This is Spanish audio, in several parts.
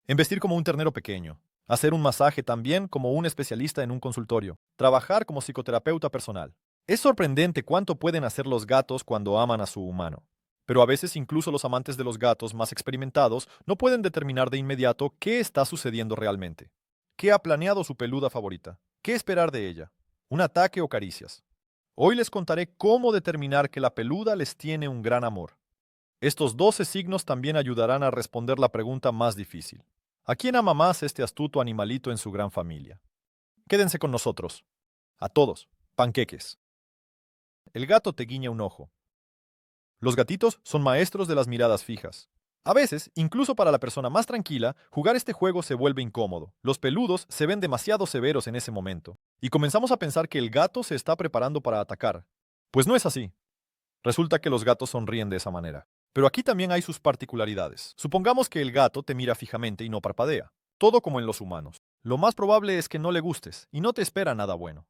Investir como un ternero pequeño. Hacer un masaje también como un especialista en un consultorio. Trabajar como psicoterapeuta personal. Es sorprendente cuánto pueden hacer los gatos cuando aman a su humano. Pero a veces incluso los amantes de los gatos más experimentados no pueden determinar de inmediato qué está sucediendo realmente. ¿Qué ha planeado su peluda favorita? ¿Qué esperar de ella? ¿Un ataque o caricias? Hoy les contaré cómo determinar que la peluda les tiene un gran amor. Estos 12 signos también ayudarán a responder la pregunta más difícil. ¿A quién ama más este astuto animalito en su gran familia? Quédense con nosotros. A todos. Panqueques. El gato te guiña un ojo. Los gatitos son maestros de las miradas fijas. A veces, incluso para la persona más tranquila, jugar este juego se vuelve incómodo. Los peludos se ven demasiado severos en ese momento. Y comenzamos a pensar que el gato se está preparando para atacar. Pues no es así. Resulta que los gatos sonríen de esa manera. Pero aquí también hay sus particularidades. Supongamos que el gato te mira fijamente y no parpadea. Todo como en los humanos. Lo más probable es que no le gustes y no te espera nada bueno.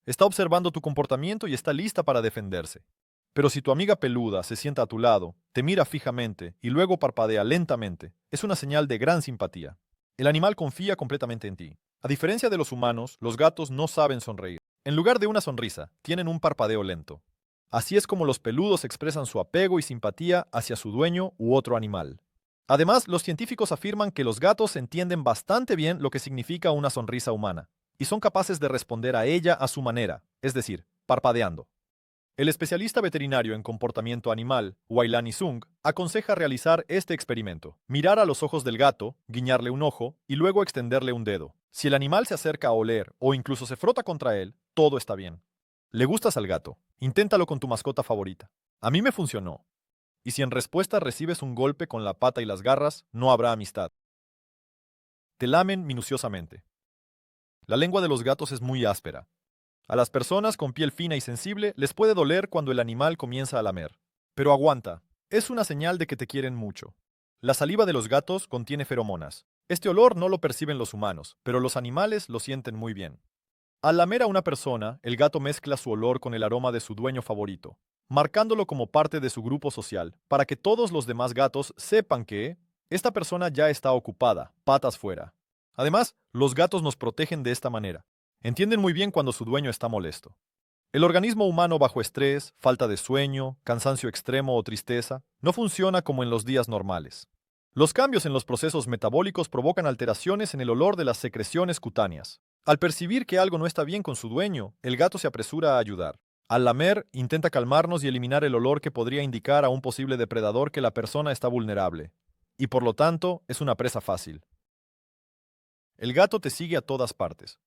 Está observando tu comportamiento y está lista para defenderse. Pero si tu amiga peluda se sienta a tu lado, te mira fijamente y luego parpadea lentamente, es una señal de gran simpatía. El animal confía completamente en ti. A diferencia de los humanos, los gatos no saben sonreír. En lugar de una sonrisa, tienen un parpadeo lento. Así es como los peludos expresan su apego y simpatía hacia su dueño u otro animal. Además, los científicos afirman que los gatos entienden bastante bien lo que significa una sonrisa humana, y son capaces de responder a ella a su manera, es decir, parpadeando. El especialista veterinario en comportamiento animal, Wailani Sung, aconseja realizar este experimento. Mirar a los ojos del gato, guiñarle un ojo y luego extenderle un dedo. Si el animal se acerca a oler o incluso se frota contra él, todo está bien. ¿Le gustas al gato? Inténtalo con tu mascota favorita. A mí me funcionó. Y si en respuesta recibes un golpe con la pata y las garras, no habrá amistad. Te lamen minuciosamente. La lengua de los gatos es muy áspera. A las personas con piel fina y sensible les puede doler cuando el animal comienza a lamer. Pero aguanta. Es una señal de que te quieren mucho. La saliva de los gatos contiene feromonas. Este olor no lo perciben los humanos, pero los animales lo sienten muy bien. Al lamer a una persona, el gato mezcla su olor con el aroma de su dueño favorito, marcándolo como parte de su grupo social, para que todos los demás gatos sepan que esta persona ya está ocupada, patas fuera. Además, los gatos nos protegen de esta manera. Entienden muy bien cuando su dueño está molesto. El organismo humano bajo estrés, falta de sueño, cansancio extremo o tristeza, no funciona como en los días normales. Los cambios en los procesos metabólicos provocan alteraciones en el olor de las secreciones cutáneas. Al percibir que algo no está bien con su dueño, el gato se apresura a ayudar. Al lamer, intenta calmarnos y eliminar el olor que podría indicar a un posible depredador que la persona está vulnerable. Y por lo tanto, es una presa fácil. El gato te sigue a todas partes.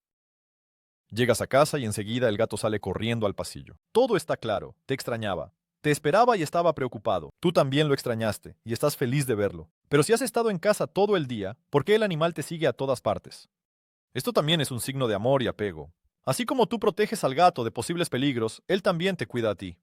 Llegas a casa y enseguida el gato sale corriendo al pasillo. Todo está claro, te extrañaba. Te esperaba y estaba preocupado. Tú también lo extrañaste y estás feliz de verlo. Pero si has estado en casa todo el día, ¿por qué el animal te sigue a todas partes? Esto también es un signo de amor y apego. Así como tú proteges al gato de posibles peligros, él también te cuida a ti.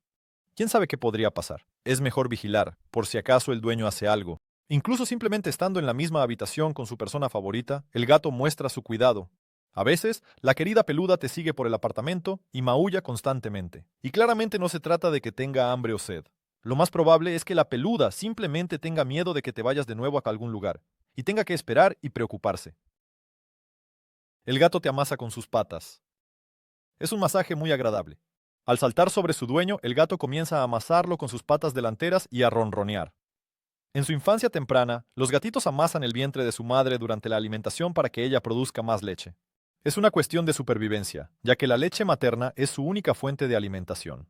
¿Quién sabe qué podría pasar? Es mejor vigilar, por si acaso el dueño hace algo. Incluso simplemente estando en la misma habitación con su persona favorita, el gato muestra su cuidado. A veces, la querida peluda te sigue por el apartamento y maulla constantemente. Y claramente no se trata de que tenga hambre o sed. Lo más probable es que la peluda simplemente tenga miedo de que te vayas de nuevo a algún lugar, y tenga que esperar y preocuparse. El gato te amasa con sus patas. Es un masaje muy agradable. Al saltar sobre su dueño, el gato comienza a amasarlo con sus patas delanteras y a ronronear. En su infancia temprana, los gatitos amasan el vientre de su madre durante la alimentación para que ella produzca más leche. Es una cuestión de supervivencia, ya que la leche materna es su única fuente de alimentación.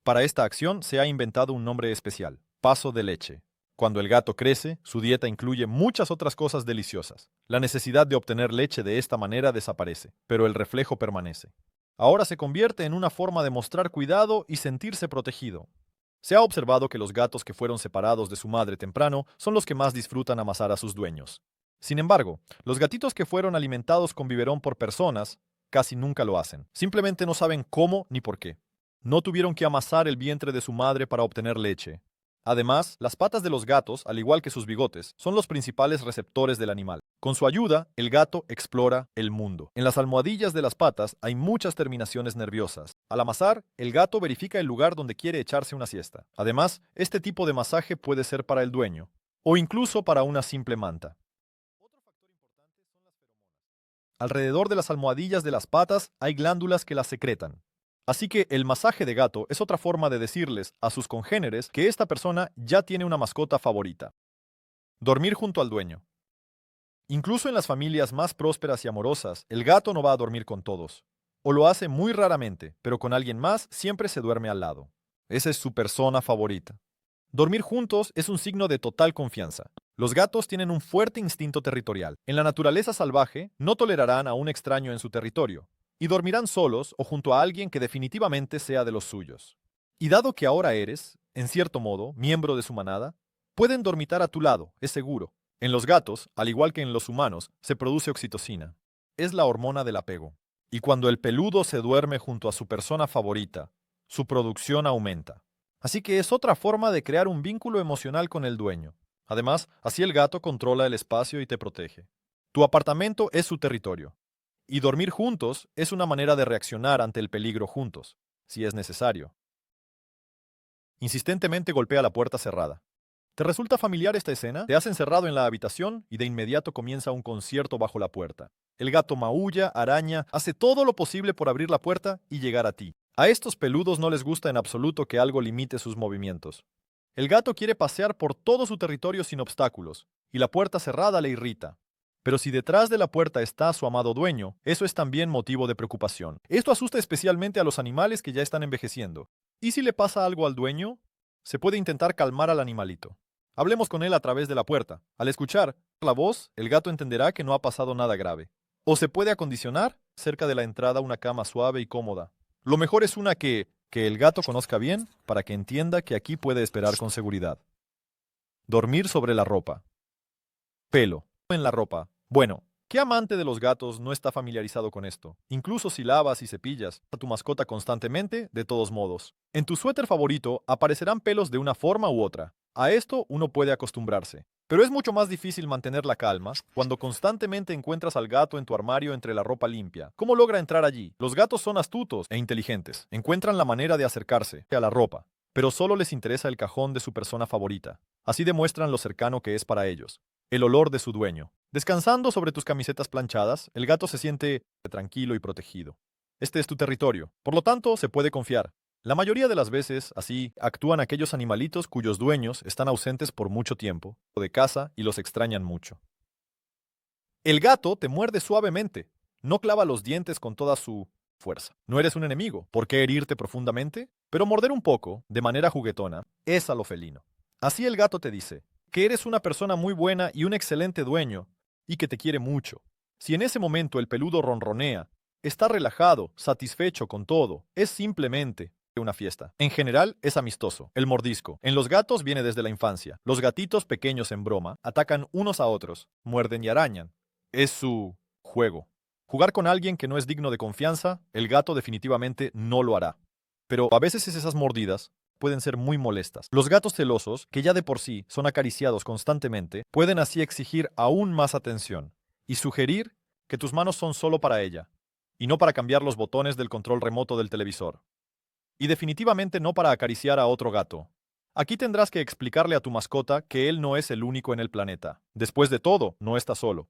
Para esta acción se ha inventado un nombre especial, paso de leche. Cuando el gato crece, su dieta incluye muchas otras cosas deliciosas. La necesidad de obtener leche de esta manera desaparece, pero el reflejo permanece. Ahora se convierte en una forma de mostrar cuidado y sentirse protegido. Se ha observado que los gatos que fueron separados de su madre temprano son los que más disfrutan amasar a sus dueños. Sin embargo, los gatitos que fueron alimentados con biberón por personas casi nunca lo hacen. Simplemente no saben cómo ni por qué. No tuvieron que amasar el vientre de su madre para obtener leche. Además, las patas de los gatos, al igual que sus bigotes, son los principales receptores del animal. Con su ayuda, el gato explora el mundo. En las almohadillas de las patas hay muchas terminaciones nerviosas. Al amasar, el gato verifica el lugar donde quiere echarse una siesta. Además, este tipo de masaje puede ser para el dueño, o incluso para una simple manta. Alrededor de las almohadillas de las patas hay glándulas que las secretan. Así que el masaje de gato es otra forma de decirles a sus congéneres que esta persona ya tiene una mascota favorita. Dormir junto al dueño. Incluso en las familias más prósperas y amorosas, el gato no va a dormir con todos. O lo hace muy raramente, pero con alguien más siempre se duerme al lado. Esa es su persona favorita. Dormir juntos es un signo de total confianza. Los gatos tienen un fuerte instinto territorial. En la naturaleza salvaje, no tolerarán a un extraño en su territorio, y dormirán solos o junto a alguien que definitivamente sea de los suyos. Y dado que ahora eres, en cierto modo, miembro de su manada, pueden dormitar a tu lado, es seguro. En los gatos, al igual que en los humanos, se produce oxitocina. Es la hormona del apego. Y cuando el peludo se duerme junto a su persona favorita, su producción aumenta. Así que es otra forma de crear un vínculo emocional con el dueño. Además, así el gato controla el espacio y te protege. Tu apartamento es su territorio. Y dormir juntos es una manera de reaccionar ante el peligro juntos, si es necesario. Insistentemente golpea la puerta cerrada. ¿Te resulta familiar esta escena? Te has encerrado en la habitación y de inmediato comienza un concierto bajo la puerta. El gato maulla, araña, hace todo lo posible por abrir la puerta y llegar a ti. A estos peludos no les gusta en absoluto que algo limite sus movimientos. El gato quiere pasear por todo su territorio sin obstáculos, y la puerta cerrada le irrita. Pero si detrás de la puerta está su amado dueño, eso es también motivo de preocupación. Esto asusta especialmente a los animales que ya están envejeciendo. ¿Y si le pasa algo al dueño? Se puede intentar calmar al animalito. Hablemos con él a través de la puerta. Al escuchar la voz, el gato entenderá que no ha pasado nada grave. O se puede acondicionar cerca de la entrada una cama suave y cómoda. Lo mejor es una que el gato conozca bien para que entienda que aquí puede esperar con seguridad. Dormir sobre la ropa. Pelo en la ropa. Bueno, ¿qué amante de los gatos no está familiarizado con esto? Incluso si lavas y cepillas a tu mascota constantemente, de todos modos. En tu suéter favorito aparecerán pelos de una forma u otra. A esto uno puede acostumbrarse. Pero es mucho más difícil mantener la calma cuando constantemente encuentras al gato en tu armario entre la ropa limpia. ¿Cómo logra entrar allí? Los gatos son astutos e inteligentes. Encuentran la manera de acercarse a la ropa, pero solo les interesa el cajón de su persona favorita. Así demuestran lo cercano que es para ellos. El olor de su dueño. Descansando sobre tus camisetas planchadas, el gato se siente tranquilo y protegido. Este es tu territorio, por lo tanto se puede confiar. La mayoría de las veces, así, actúan aquellos animalitos cuyos dueños están ausentes por mucho tiempo de casa y los extrañan mucho. El gato te muerde suavemente. No clava los dientes con toda su fuerza. No eres un enemigo. ¿Por qué herirte profundamente? Pero morder un poco, de manera juguetona, es a lo felino. Así el gato te dice que eres una persona muy buena y un excelente dueño, y que te quiere mucho. Si en ese momento el peludo ronronea, está relajado, satisfecho con todo, es simplemente una fiesta. En general es amistoso. El mordisco. En los gatos viene desde la infancia. Los gatitos pequeños en broma atacan unos a otros, muerden y arañan. Es su juego. Jugar con alguien que no es digno de confianza, el gato definitivamente no lo hará. Pero a veces esas mordidas pueden ser muy molestas. Los gatos celosos, que ya de por sí son acariciados constantemente, pueden así exigir aún más atención y sugerir que tus manos son solo para ella, y no para cambiar los botones del control remoto del televisor. Y definitivamente no para acariciar a otro gato. Aquí tendrás que explicarle a tu mascota que él no es el único en el planeta. Después de todo, no está solo.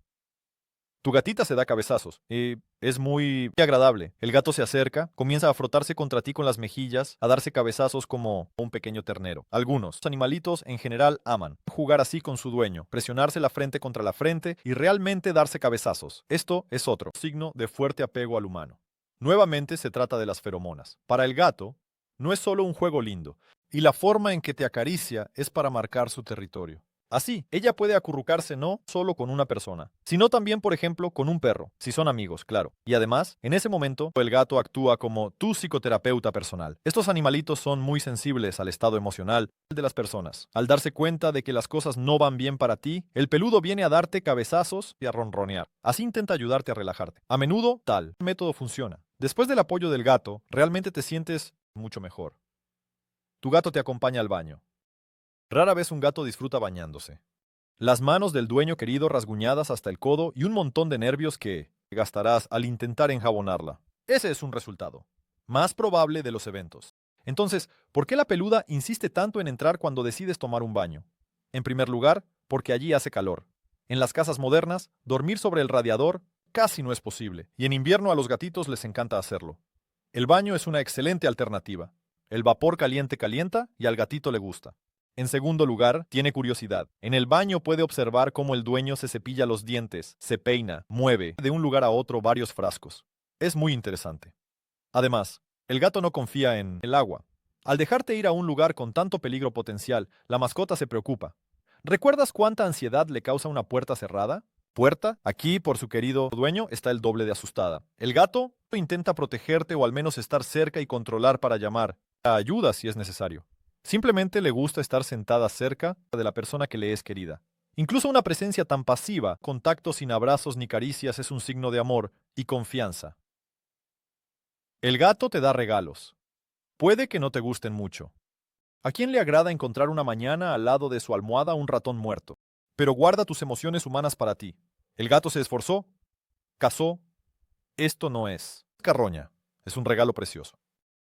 Tu gatita se da cabezazos. Es muy agradable. El gato se acerca, comienza a frotarse contra ti con las mejillas, a darse cabezazos como un pequeño ternero. Algunos animalitos en general aman jugar así con su dueño, presionarse la frente contra la frente y realmente darse cabezazos. Esto es otro signo de fuerte apego al humano. Nuevamente se trata de las feromonas. Para el gato, no es solo un juego lindo, y la forma en que te acaricia es para marcar su territorio. Así, ella puede acurrucarse no solo con una persona, sino también, por ejemplo, con un perro, si son amigos, claro. Y además, en ese momento, el gato actúa como tu psicoterapeuta personal. Estos animalitos son muy sensibles al estado emocional de las personas. Al darse cuenta de que las cosas no van bien para ti, el peludo viene a darte cabezazos y a ronronear. Así intenta ayudarte a relajarte. A menudo, tal método funciona. Después del apoyo del gato, realmente te sientes mucho mejor. Tu gato te acompaña al baño. Rara vez un gato disfruta bañándose. Las manos del dueño querido rasguñadas hasta el codo y un montón de nervios que gastarás al intentar enjabonarla. Ese es un resultado más probable de los eventos. Entonces, ¿por qué la peluda insiste tanto en entrar cuando decides tomar un baño? En primer lugar, porque allí hace calor. En las casas modernas, dormir sobre el radiador casi no es posible, y en invierno a los gatitos les encanta hacerlo. El baño es una excelente alternativa. El vapor caliente calienta y al gatito le gusta. En segundo lugar, tiene curiosidad. En el baño puede observar cómo el dueño se cepilla los dientes, se peina, mueve de un lugar a otro varios frascos. Es muy interesante. Además, el gato no confía en el agua. Al dejarte ir a un lugar con tanto peligro potencial, la mascota se preocupa. ¿Recuerdas cuánta ansiedad le causa una puerta cerrada? Puerta, aquí por su querido dueño está el doble de asustada. El gato intenta protegerte o al menos estar cerca y controlar para llamar a ayuda si es necesario. Simplemente le gusta estar sentada cerca de la persona que le es querida. Incluso una presencia tan pasiva, contacto sin abrazos ni caricias, es un signo de amor y confianza. El gato te da regalos. Puede que no te gusten mucho. ¿A quién le agrada encontrar una mañana al lado de su almohada un ratón muerto? Pero guarda tus emociones humanas para ti. El gato se esforzó, cazó. Esto no es carroña, es un regalo precioso.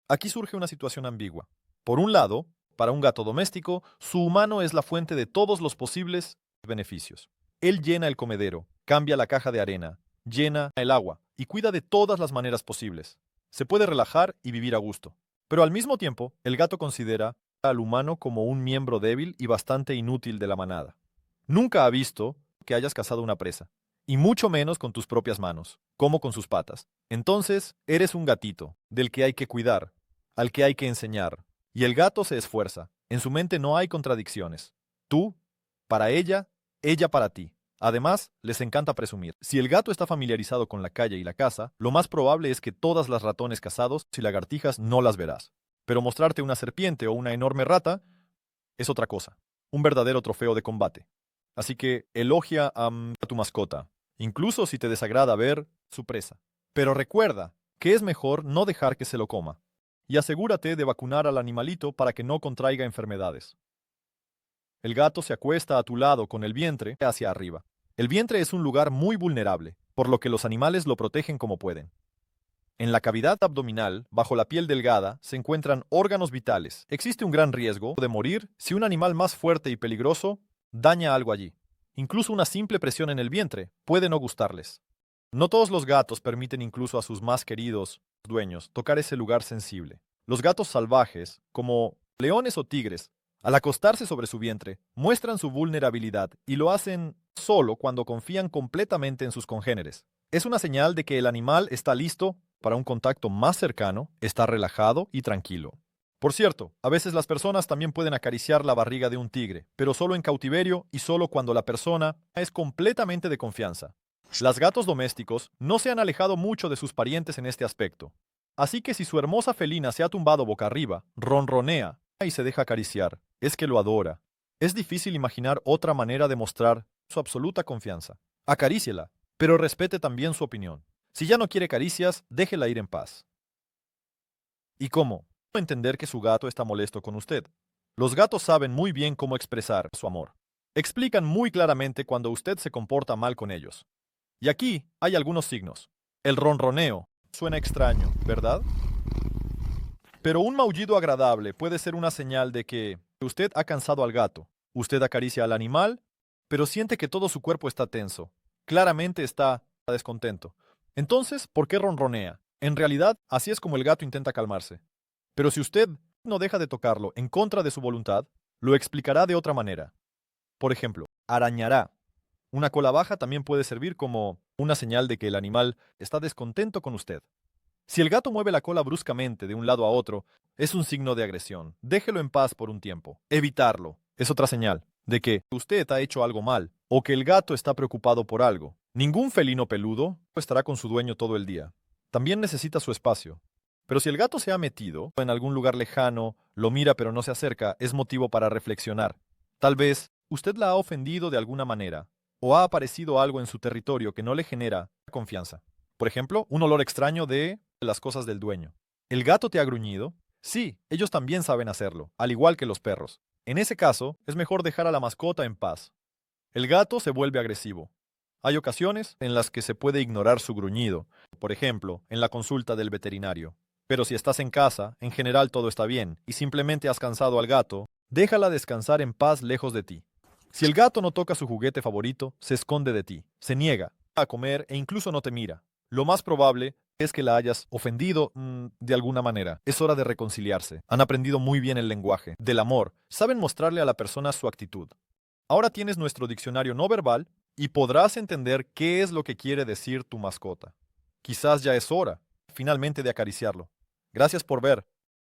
Aquí surge una situación ambigua. Por un lado, para un gato doméstico, su humano es la fuente de todos los posibles beneficios. Él llena el comedero, cambia la caja de arena, llena el agua y cuida de todas las maneras posibles. Se puede relajar y vivir a gusto. Pero al mismo tiempo, el gato considera al humano como un miembro débil y bastante inútil de la manada. Nunca ha visto que hayas cazado una presa, y mucho menos con tus propias manos, como con sus patas. Entonces, eres un gatito, del que hay que cuidar, al que hay que enseñar. Y el gato se esfuerza. En su mente no hay contradicciones. Tú, para ella para ti. Además, les encanta presumir. Si el gato está familiarizado con la calle y la casa, lo más probable es que todas las ratones cazados y lagartijas no las verás. Pero mostrarte una serpiente o una enorme rata es otra cosa. Un verdadero trofeo de combate. Así que elogia a tu mascota, incluso si te desagrada ver su presa. Pero recuerda que es mejor no dejar que se lo coma. Y asegúrate de vacunar al animalito para que no contraiga enfermedades. El gato se acuesta a tu lado con el vientre hacia arriba. El vientre es un lugar muy vulnerable, por lo que los animales lo protegen como pueden. En la cavidad abdominal, bajo la piel delgada, se encuentran órganos vitales. Existe un gran riesgo de morir si un animal más fuerte y peligroso daña algo allí. Incluso una simple presión en el vientre puede no gustarles. No todos los gatos permiten incluso a sus más queridos dueños tocar ese lugar sensible. Los gatos salvajes, como leones o tigres, al acostarse sobre su vientre, muestran su vulnerabilidad y lo hacen solo cuando confían completamente en sus congéneres. Es una señal de que el animal está listo para un contacto más cercano, está relajado y tranquilo. Por cierto, a veces las personas también pueden acariciar la barriga de un tigre, pero solo en cautiverio y solo cuando la persona es completamente de confianza. Los gatos domésticos no se han alejado mucho de sus parientes en este aspecto. Así que si su hermosa felina se ha tumbado boca arriba, ronronea y se deja acariciar, es que lo adora. Es difícil imaginar otra manera de mostrar su absoluta confianza. Acaríciela, pero respete también su opinión. Si ya no quiere caricias, déjela ir en paz. ¿Y cómo? Entender que su gato está molesto con usted. Los gatos saben muy bien cómo expresar su amor. Explican muy claramente cuando usted se comporta mal con ellos. Y aquí hay algunos signos. El ronroneo suena extraño, ¿verdad? Pero un maullido agradable puede ser una señal de que usted ha cansado al gato. Usted acaricia al animal, pero siente que todo su cuerpo está tenso. Claramente está descontento. Entonces, ¿por qué ronronea? En realidad, así es como el gato intenta calmarse. Pero si usted no deja de tocarlo en contra de su voluntad, lo explicará de otra manera. Por ejemplo, arañará. Una cola baja también puede servir como una señal de que el animal está descontento con usted. Si el gato mueve la cola bruscamente de un lado a otro, es un signo de agresión. Déjelo en paz por un tiempo. Evitarlo es otra señal de que usted ha hecho algo mal o que el gato está preocupado por algo. Ningún felino peludo estará con su dueño todo el día. También necesita su espacio. Pero si el gato se ha metido en algún lugar lejano, lo mira pero no se acerca, es motivo para reflexionar. Tal vez usted la ha ofendido de alguna manera, o ha aparecido algo en su territorio que no le genera confianza. Por ejemplo, un olor extraño de las cosas del dueño. ¿El gato te ha gruñido? Sí, ellos también saben hacerlo, al igual que los perros. En ese caso, es mejor dejar a la mascota en paz. El gato se vuelve agresivo. Hay ocasiones en las que se puede ignorar su gruñido, por ejemplo, en la consulta del veterinario. Pero si estás en casa, en general todo está bien, y simplemente has cansado al gato, déjala descansar en paz lejos de ti. Si el gato no toca su juguete favorito, se esconde de ti, se niega. a comer e incluso no te mira. Lo más probable es que la hayas ofendido de alguna manera. Es hora de reconciliarse. Han aprendido muy bien el lenguaje del amor. Saben mostrarle a la persona su actitud. Ahora tienes nuestro diccionario no verbal y podrás entender qué es lo que quiere decir tu mascota. Quizás ya es hora, finalmente, de acariciarlo. Gracias por ver.